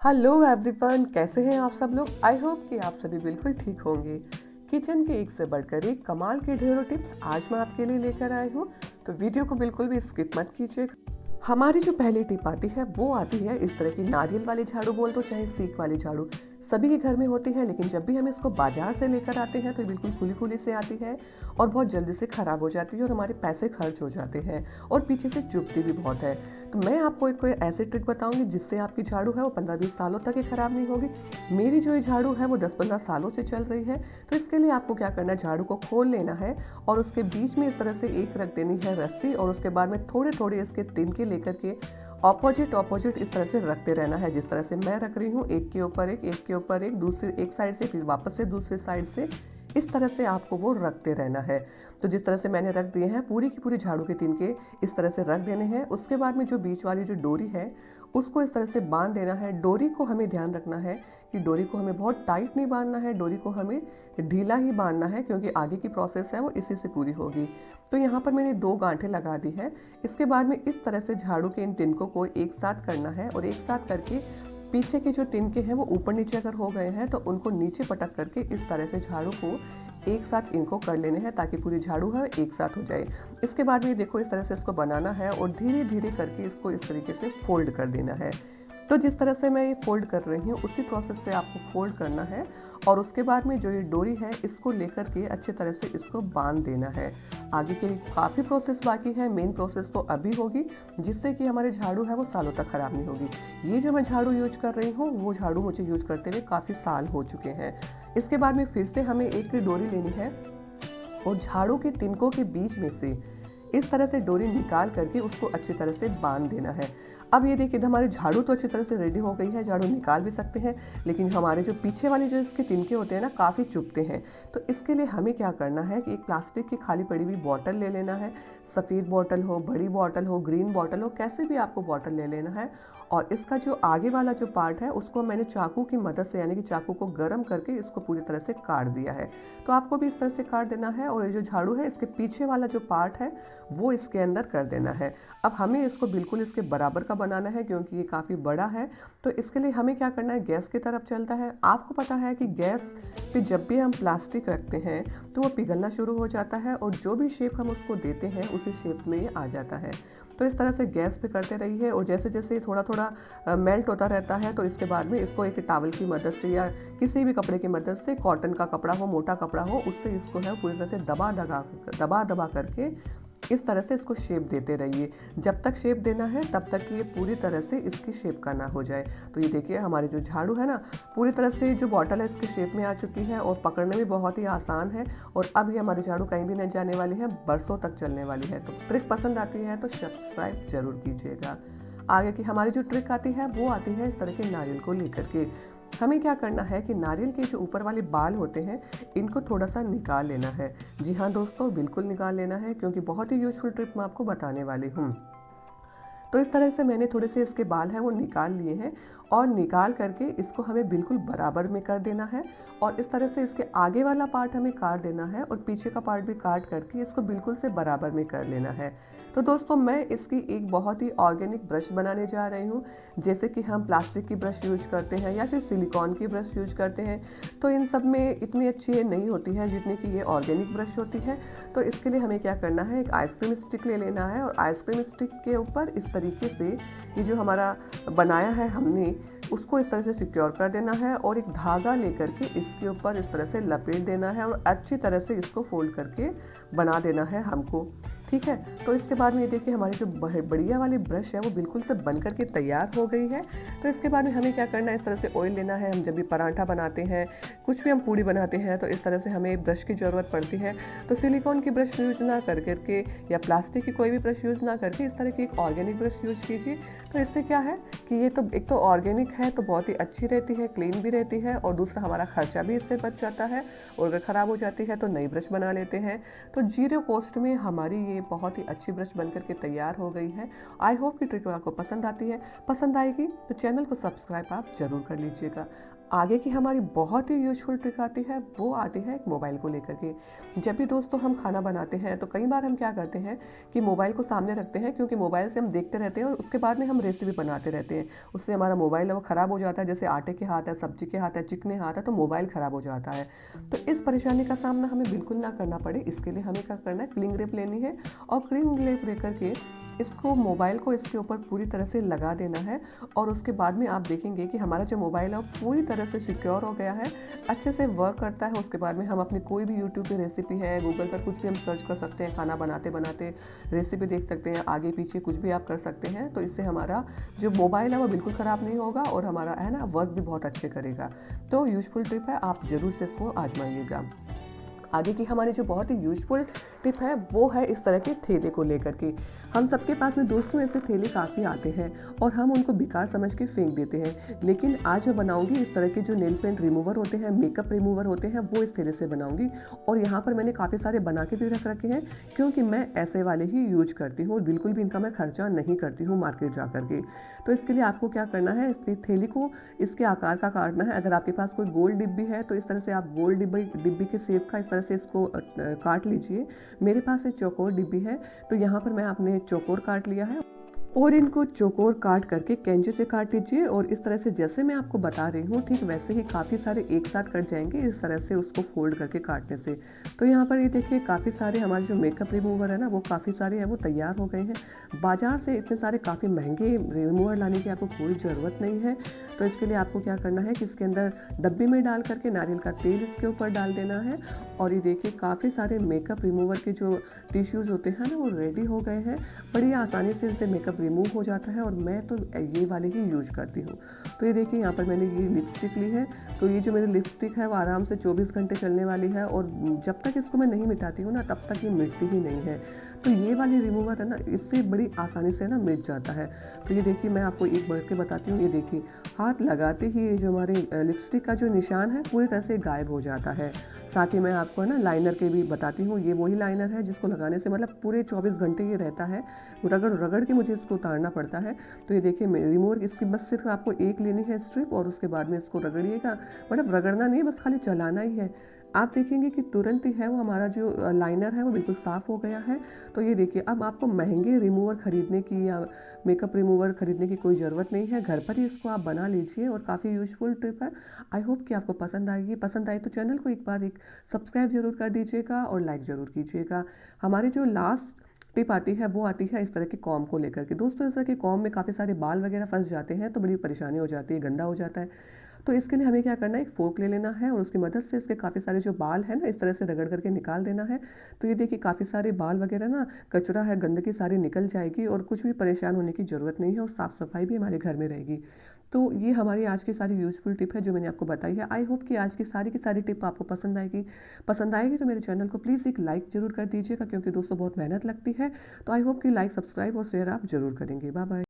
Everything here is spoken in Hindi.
हेलो एवरीवन, कैसे हैं आप सब लोग। आई होप कि आप सभी बिल्कुल ठीक होंगे। किचन के एक से बढ़कर एक कमाल के ढेरों टिप्स आज मैं आपके लिए लेकर आई हूँ, तो वीडियो को बिल्कुल भी स्किप मत कीजिएगा। हमारी जो पहली टिप आती है वो आती है इस तरह की नारियल वाली झाड़ू बोल दो चाहे सीख वाली झाड़ू, सभी के घर में होती है। लेकिन जब भी हम इसको बाजार से लेकर आते हैं तो बिल्कुल खुली खुली से आती है और बहुत जल्दी से ख़राब हो जाती है और हमारे पैसे खर्च हो जाते हैं और पीछे से चुभती भी बहुत है। तो मैं आपको एक कोई ऐसी ट्रिक बताऊंगी जिससे आपकी झाड़ू है वो 15-20 सालों तक ही ख़राब नहीं होगी। मेरी जो ये झाड़ू है वो 10-15 सालों से चल रही है। तो इसके लिए आपको क्या करना है, झाड़ू को खोल लेना है और उसके बीच में इस तरह से एक रख देनी है रस्सी, और उसके बाद में थोड़े थोड़े इसके तिनके लेकर के ऑपोजिट इस तरह से रखते रहना है। जिस तरह से मैं रख रही हूँ, एक के ऊपर एक के ऊपर एक, दूसरी एक साइड से फिर वापस से दूसरी साइड से, इस तरह से आपको वो रखते रहना है। तो जिस तरह से मैंने रख दिए हैं पूरी की पूरी झाड़ू के तिनके इस तरह से रख देने हैं। उसके बाद में जो बीच वाली जो डोरी है उसको इस तरह से बांध देना है। डोरी को हमें ध्यान रखना है कि डोरी को हमें बहुत टाइट नहीं बांधना है, डोरी को हमें ढीला ही बांधना है, क्योंकि आगे की प्रोसेस है वो इसी से पूरी होगी। तो यहाँ पर मैंने 2 गांठें लगा दी है। इसके बाद में इस तरह से झाड़ू के इन तिनकों को एक साथ करना है और एक साथ करके पीछे के जो तिनके हैं वो ऊपर नीचे अगर हो गए हैं तो उनको नीचे पटक करके इस तरह से झाड़ू को एक साथ इनको कर लेने हैं ताकि पूरी झाड़ू है एक साथ हो जाए। इसके बाद में देखो इस तरह से इसको बनाना है और धीरे धीरे करके इसको इस तरीके से फोल्ड कर देना है। तो जिस तरह से मैं ये फोल्ड कर रही हूँ उसी प्रोसेस से आपको फोल्ड करना है और उसके बाद में जो ये डोरी है इसको लेकर के अच्छे तरह से इसको बांध देना है। आगे के काफ़ी प्रोसेस बाकी है, मेन प्रोसेस तो अभी होगी जिससे कि हमारे झाड़ू है वो सालों तक ख़राब नहीं होगी। ये जो मैं झाड़ू यूज कर रही हूँ वो झाड़ू मुझे यूज करते हुए काफ़ी साल हो चुके हैं। इसके बाद में फिर से हमें एक डोरी लेनी है और झाड़ू के तिनकों के बीच में से इस तरह से डोरी निकाल करके उसको अच्छी तरह से बांध देना है। अब ये देखिए हमारी झाड़ू तो अच्छी तरह से रेडी हो गई है, झाड़ू निकाल भी सकते हैं, लेकिन हमारे जो पीछे वाले जो इसके तिनके होते हैं ना काफ़ी चुभते हैं। तो इसके लिए हमें क्या करना है कि एक प्लास्टिक की खाली पड़ी हुई बॉटल ले लेना है। सफ़ेद बॉटल हो, बड़ी बॉटल हो, ग्रीन बॉटल हो, कैसे भी आपको बॉटल ले लेना है। और इसका जो आगे वाला जो पार्ट है उसको मैंने चाकू की मदद से, यानी कि चाकू को गर्म करके इसको पूरी तरह से काट दिया है। तो आपको भी इस तरह से काट देना है और ये जो झाड़ू है इसके पीछे वाला जो पार्ट है वो इसके अंदर कर देना है। अब हमें इसको बिल्कुल इसके बराबर का बनाना है क्योंकि ये काफ़ी बड़ा है। तो इसके लिए हमें क्या करना है, गैस की तरफ चलता है। आपको पता है कि गैस पे जब भी हम प्लास्टिक रखते हैं तो वो पिघलना शुरू हो जाता है और जो भी शेप हम उसको देते हैं उसी शेप में ये आ जाता है। तो इस तरह से गैस पे करते रहिए और जैसे जैसे थोड़ा थोड़ा मेल्ट होता रहता है तो इसके बाद में इसको एक टॉवल की मदद से या किसी भी कपड़े की मदद से, कॉटन का कपड़ा हो, मोटा कपड़ा हो, उससे इसको है पूरी तरह से दबा दबा करके इस तरह से इसको शेप देते रहिए। जब तक शेप देना है तब तक ये पूरी तरह से इसकी शेप का ना हो जाए। तो ये देखिए हमारी जो झाड़ू है ना पूरी तरह से जो बॉटल है इसकी शेप में आ चुकी है और पकड़ने में बहुत ही आसान है। और अब ये हमारी झाड़ू कहीं भी नहीं जाने वाली है, बरसों तक चलने वाली है। तो ट्रिक पसंद आती है तो सब्सक्राइब जरूर कीजिएगा। आगे की हमारी जो ट्रिक आती है वो आती है इस तरह के नारियल को लेकर के। हमें क्या करना है कि नारियल के जो ऊपर वाले बाल होते हैं इनको थोड़ा सा निकाल लेना है। जी हाँ दोस्तों, बिल्कुल निकाल लेना है क्योंकि बहुत ही यूजफुल ट्रिक मैं आपको बताने वाली हूँ। तो इस तरह से मैंने थोड़े से इसके बाल हैं वो निकाल लिए हैं और निकाल करके इसको हमें बिल्कुल बराबर में कर देना है और इस तरह से इसके आगे वाला पार्ट हमें काट देना है और पीछे का पार्ट भी काट करके इसको बिल्कुल से बराबर में कर लेना है। तो दोस्तों मैं इसकी एक बहुत ही ऑर्गेनिक ब्रश बनाने जा रही हूँ। जैसे कि हम प्लास्टिक की ब्रश यूज करते हैं या फिर सिलिकॉन की ब्रश यूज करते हैं तो इन सब में इतनी अच्छी ये नहीं होती है जितनी कि ये ऑर्गेनिक ब्रश होती है। तो इसके लिए हमें क्या करना है, एक आइसक्रीम स्टिक ले लेना है और आइसक्रीम स्टिक के ऊपर इस तरीके से ये जो हमारा बनाया है हमने उसको इस तरह से सिक्योर कर देना है और एक धागा लेकर के इसके ऊपर इस तरह से लपेट देना है और अच्छी तरह से इसको फोल्ड करके बना देना है हमको। ठीक है, तो इसके बाद में ये देखिए हमारी जो बढ़िया वाली ब्रश है वो बिल्कुल से बन करके तैयार हो गई है। तो इसके बाद में हमें क्या करना है, इस तरह से ऑयल लेना है। हम जब भी पराठा बनाते हैं, कुछ भी हम पूड़ी बनाते हैं तो इस तरह से हमें ब्रश की ज़रूरत पड़ती है। तो सिलिकॉन की ब्रश यूज ना करके या प्लास्टिक की कोई भी ब्रश यूज़ ना करके इस तरह की एक ऑर्गेनिक ब्रश यूज़ कीजिए। तो इससे क्या है कि ये तो एक तो ऑर्गेनिक है तो बहुत ही अच्छी रहती है, क्लीन भी रहती है और दूसरा हमारा खर्चा भी इससे बच जाता है और अगर ख़राब हो जाती है तो नई ब्रश बना लेते हैं। तो 0 कॉस्ट में हमारी ये बहुत ही अच्छी ब्रश बनकर के तैयार हो गई है। आई होप कि ट्रिक आपको पसंद आती है। पसंद आएगी तो चैनल को सब्सक्राइब आप जरूर कर लीजिएगा। आगे की हमारी बहुत ही यूज़फुल ट्रिक आती है, वो आती है एक मोबाइल को लेकर के। जब भी दोस्तों हम खाना बनाते हैं तो कई बार हम क्या करते हैं कि मोबाइल को सामने रखते हैं, क्योंकि मोबाइल से हम देखते रहते हैं और उसके बाद में हम रेसिपी बनाते रहते हैं। उससे हमारा मोबाइल है वो ख़राब हो जाता है, जैसे आटे के हाथ है, सब्जी के हाथ है, चिकने हाथ है, तो मोबाइल ख़राब हो जाता है। तो इस परेशानी का सामना हमें बिल्कुल ना करना पड़े, इसके लिए हमें क्या करना है, क्लिंग रैप लेनी है और क्लिंग रैप लेकर के इसको मोबाइल को इसके ऊपर पूरी तरह से लगा देना है। और उसके बाद में आप देखेंगे कि हमारा जो मोबाइल है वो पूरी तरह से सिक्योर हो गया है, अच्छे से वर्क करता है। उसके बाद में हम अपनी कोई भी यूट्यूब पे रेसिपी है, गूगल पर कुछ भी हम सर्च कर सकते हैं, खाना बनाते बनाते रेसिपी देख सकते हैं, आगे पीछे कुछ भी आप कर सकते हैं। तो इससे हमारा जो मोबाइल है वो बिल्कुल ख़राब नहीं होगा और हमारा है ना वर्क भी बहुत अच्छे करेगा। तो यूज़फुल टिप है, आप ज़रूर से इसको आजमाइएगा। आगे की हमारी जो बहुत ही यूज़फुल टिप है वो है इस तरह के थैले को लेकर के। हम सबके पास में दोस्तों ऐसे थैले काफ़ी आते हैं और हम उनको बेकार समझ के फेंक देते हैं, लेकिन आज मैं बनाऊंगी इस तरह के जो नेल पेंट रिमूवर होते हैं, मेकअप रिमूवर होते हैं, वो इस थैले से बनाऊंगी। और यहाँ पर मैंने काफ़ी सारे बना के भी रख रखे हैं, क्योंकि मैं ऐसे वाले ही यूज करती हूँ और बिल्कुल भी इनका मैं खर्चा नहीं करती हूँ मार्केट जा कर के। तो इसके लिए आपको क्या करना है, इसकी थैली को इसके आकार का काटना है। अगर आपके पास कोई गोल डिब्बी है तो इस तरह से आप गोल डिब्बी के शेप का इस तरह से इसको काट लीजिए। मेरे पास एक चौकोर डिब्बी है, तो यहाँ पर मैं आपने चौकोर काट लिया है और इनको चौकोर काट करके कैंची से काट लीजिए। और इस तरह से जैसे मैं आपको बता रही हूँ ठीक वैसे ही काफ़ी सारे एक साथ कट जाएंगे, इस तरह से उसको फोल्ड करके काटने से। तो यहाँ पर ये देखिए काफ़ी सारे हमारे जो मेकअप रिमूवर है ना वो काफ़ी सारे हैं, वो तैयार हो गए हैं। बाजार से इतने सारे काफ़ी महंगे रिमूवर लाने की आपको कोई ज़रूरत नहीं है। तो इसके लिए आपको क्या करना है कि इसके अंदर डब्बी में डाल करके नारियल का तेल इसके ऊपर डाल देना है। और ये देखिए काफ़ी सारे मेकअप रिमूवर के जो टिश्यूज़ होते हैं ना वो रेडी हो गए हैं। बड़ी आसानी से इससे मेकअप रिमूव हो जाता है और मैं तो ये वाले ही यूज़ करती हूँ। तो ये देखिए यहाँ पर मैंने ये लिपस्टिक ली है, तो ये जो मेरी लिपस्टिक है वो आराम से 24 घंटे चलने वाली है और जब तक इसको मैं नहीं मिटाती हूँ ना तब तक ये मिटती ही नहीं है। तो ये वाली रिमूवर है ना इससे बड़ी आसानी से ना मिट जाता है। तो ये देखिए मैं आपको एक बढ़ के बताती हूँ, ये देखिए हाथ लगाते ही ये जो हमारे लिपस्टिक का जो निशान है पूरी तरह से गायब हो जाता है। साथ ही मैं आपको है ना लाइनर के भी बताती हूँ, ये वही लाइनर है जिसको लगाने से मतलब पूरे 24 घंटे ये रहता है, रगड़ रगड़ के मुझे इसको उतारना पड़ता है। तो ये देखिए रिमूवर इसकी बस सिर्फ आपको एक लेनी है स्ट्रिप और उसके बाद में इसको रगड़िएगा, मतलब रगड़ना नहीं बस खाली चलाना ही है। आप देखेंगे कि तुरंत ही है वो हमारा जो लाइनर है वो बिल्कुल साफ़ हो गया है। तो ये देखिए अब आपको महंगे रिमूवर ख़रीदने की या मेकअप रिमूवर ख़रीदने की कोई ज़रूरत नहीं है, घर पर ही इसको आप बना लीजिए और काफ़ी यूज़फुल टिप है। आई होप कि आपको पसंद आएगी। पसंद आई तो चैनल को एक बार सब्सक्राइब ज़रूर कर दीजिएगा और लाइक ज़रूर कीजिएगा। हमारी जो लास्ट टिप आती है वो आती है इस तरह के कॉम को लेकर के। दोस्तों इस तरह के कॉम में काफ़ी सारे बाल वगैरह फंस जाते हैं तो बड़ी परेशानी हो जाती है, गंदा हो जाता है। तो इसके लिए हमें क्या करना है, एक फोर्क ले लेना है और उसकी मदद से इसके काफ़ी सारे जो बाल हैं ना इस तरह से रगड़ करके निकाल देना है। तो ये देखिए काफ़ी सारे बाल वगैरह ना कचरा है, गंदगी सारी निकल जाएगी और कुछ भी परेशान होने की ज़रूरत नहीं है और साफ़ सफाई भी हमारे घर में रहेगी। तो ये हमारी आज की सारी यूज़फुल टिप है जो मैंने आपको बताई है। आई होप कि आज की सारी टिप आपको पसंद आएगी। पसंद आएगी तो मेरे चैनल को प्लीज़ एक लाइक ज़रूर कर दीजिएगा, क्योंकि दोस्तों बहुत मेहनत लगती है। तो आई होप कि लाइक, सब्सक्राइब और शेयर आप ज़रूर करेंगे। Bye bye.